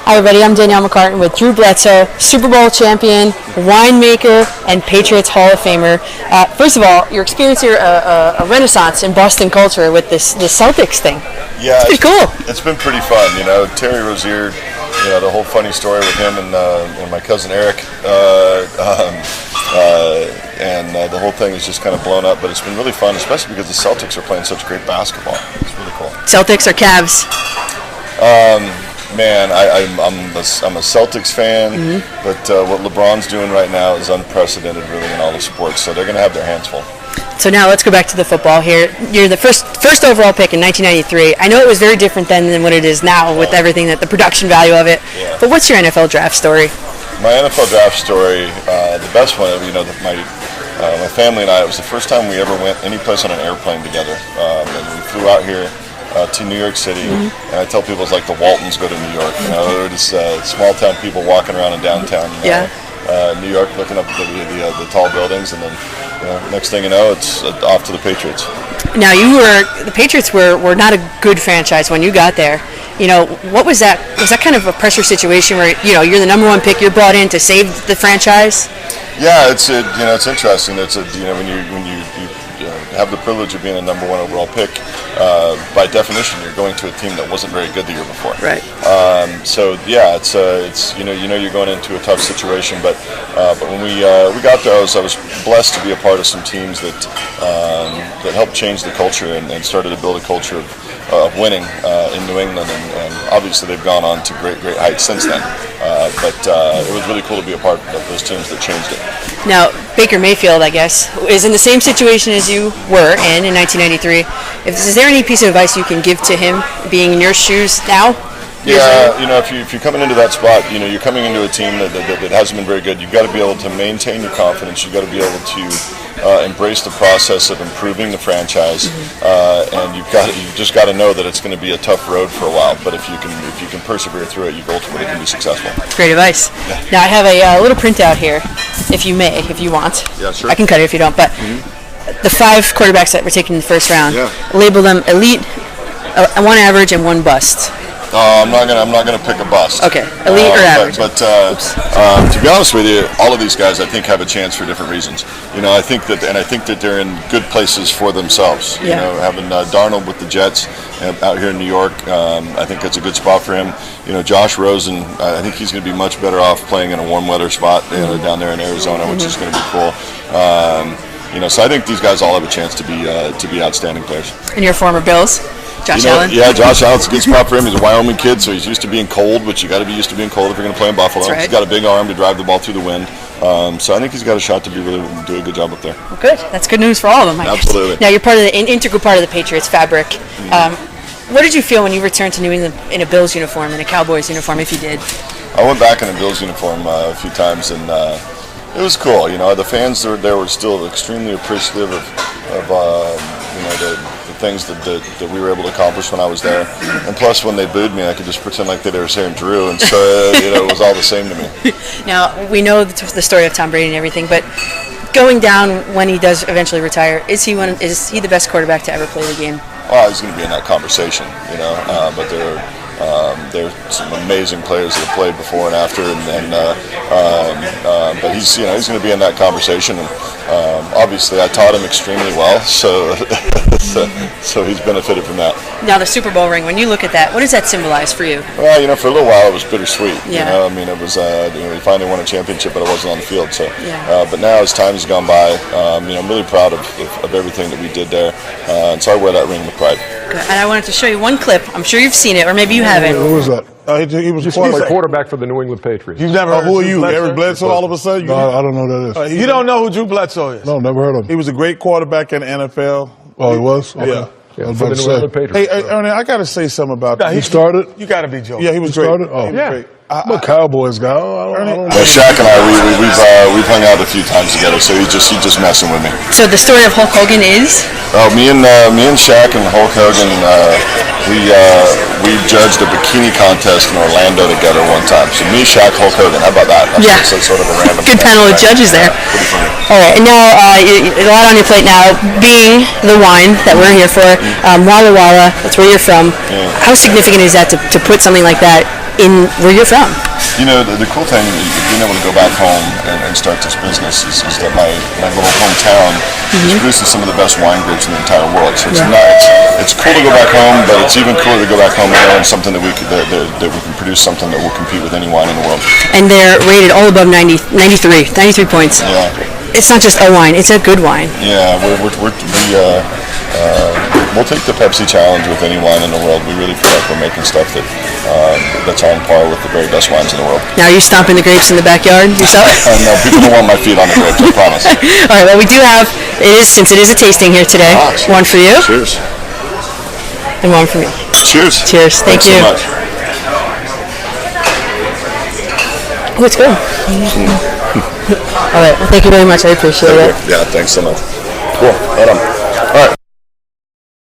Hi everybody, I'm Danielle McCartan with Drew Bledsoe, Super Bowl champion, winemaker, and Patriots Hall of Famer. First of all, your experience here, a renaissance in Boston culture with this Celtics thing. Yeah, it's pretty cool. It's been pretty fun. You know, Terry Rozier, you know, the whole funny story with him and my cousin Eric, and the whole thing is just kind of blown up. But it's been really fun, especially because the Celtics are playing such great basketball. It's really cool. Celtics or Cavs? Man, I'm a Celtics fan, but what LeBron's doing right now is unprecedented, really, in all the sports. So they're going to have their hands full. So now let's go back to the football here. You're the first overall pick in 1993. I know it was very different then than what it is now with everything, that the production value of it. Yeah. But what's your NFL draft story? My NFL draft story, the best one, you know, my family and I, it was the first time we ever went any place on an airplane together. And we flew out here to New York City, and I tell people it's like the Waltons go to New York. You know, they're just small town people walking around in downtown New York, looking up at the tall buildings, and then next thing you know, it's off to the Patriots. Now the Patriots were not a good franchise when you got there. You know, what was that? Was that kind of a pressure situation where you're the number one pick, you're brought in to save the franchise? Yeah, it's interesting. It's when you have the privilege of being a number one overall pick, by definition, you're going to a team that wasn't very good the year before. Right. So yeah, it's you're going into a tough situation, but when we got there, I was blessed to be a part of some teams that helped change the culture and started to build a culture of winning in New England, and obviously they've gone on to great heights since then. But it was really cool to be a part of those teams that changed it. Now, Baker Mayfield, I guess, is in the same situation as you were in 1993. Is there any piece of advice you can give to him, being in your shoes now? Yeah, if you're coming into that spot, you're coming into a team that hasn't been very good. You've got to be able to maintain your confidence. You've got to be able to embrace the process of improving the franchise, and you've just got to know that it's going to be a tough road for a while. But if you can persevere through it, you ultimately can be successful. Great advice. Yeah. Now I have a little printout here, if you want. Yeah, sure. I can cut it if you don't. But the 5 quarterbacks that were taken in the first round, label them elite, 1 average, and 1 bust. I'm not gonna pick a bust. Okay, elite or average. But to be honest with you, all of these guys I think have a chance for different reasons. I think that they're in good places for themselves. Yeah. Having Darnold with the Jets out here in New York, I think that's a good spot for him. Josh Rosen, I think he's going to be much better off playing in a warm weather spot down there in Arizona, which is going to be cool. So I think these guys all have a chance to be outstanding players. And your former Bills? Josh Allen? Yeah, Josh Allen's a good spot for him. He's a Wyoming kid, so he's used to being cold, but you got to be used to being cold if you're going to play in Buffalo. That's right. He's got a big arm to drive the ball through the wind. So I think he's got a shot to do a good job up there. Well, good. That's good news for all of them, I guess. Absolutely. Now, you're an integral part of the Patriots fabric. What did you feel when you returned to New England in a Bills uniform and a Cowboys uniform, if you did? I went back in a Bills uniform a few times, and it was cool. The fans there were still extremely appreciative of the things that we were able to accomplish when I was there. And plus, when they booed me, I could just pretend like they were saying Drew, and so it was all the same to me. Now, we know the story of Tom Brady and everything, but going down when he does eventually retire, is he the best quarterback to ever play the game? Oh, he's going to be in that conversation, but there are some amazing players that have played before and after, but he's going to be in that conversation. And obviously, I taught him extremely well, so he's benefited from that. Now, the Super Bowl ring. When you look at that, what does that symbolize for you? Well, for a little while, it was bittersweet. Yeah. It was we finally won a championship, but it wasn't on the field. So, yeah. But now, as time has gone by, I'm really proud of everything that we did there, and so I wear that ring with pride. Good. And I wanted to show you one clip. I'm sure you've seen it, or maybe you haven't. What was that? He was a quarterback for the New England Patriots. You've never heard who are you, Bledsoe? Eric Bledsoe, all of a sudden? No, I don't know who that is. You don't know who Drew Bledsoe is? No, never heard of him. He was a great quarterback in the NFL. Oh, he was? Okay. Yeah. I was for about the to New England say. Patriots. Hey, Ernie, I got to say something about that. He started? You got to be joking. Yeah, he was He great. started? Oh. He was great. I'm a Cowboys guy. I don't know. Shaq and I, we've hung out a few times together, so he's just messing with me. So the story of Hulk Hogan is? Oh, me and Shaq and Hulk Hogan, we judged a bikini contest in Orlando together one time. So me, Shaq, Hulk Hogan. How about that? Yeah. So sort of a random. Good panel of judges there. Pretty funny. All right, and now a lot on your plate now, being the wine that we're here for, Walla Walla, that's where you're from. Yeah. How significant is that to put something like that in where you're from? You know, the cool thing, being able to go back home and start this business is that my little hometown is producing some of the best wine grapes in the entire world. So it's it's cool to go back home, but it's even cooler to go back home and learn something that we can produce something that will compete with any wine in the world. And they're rated all above 93 points. Yeah. It's not just a wine; it's a good wine. Yeah, we'll take the Pepsi challenge with any wine in the world. We really feel like we're making stuff that's on par with the very best wines in the world. Now, are you stomping the grapes in the backyard yourself? No, people don't want my feet on the grapes, I promise. All right, well, we do have, since it is a tasting here today, one for you. Cheers. And one for me. Cheers. Cheers. Thank you. So much. Oh, it's good. All right, well, thank you very much. I appreciate it. Yeah, thanks so much. Cool. Right on.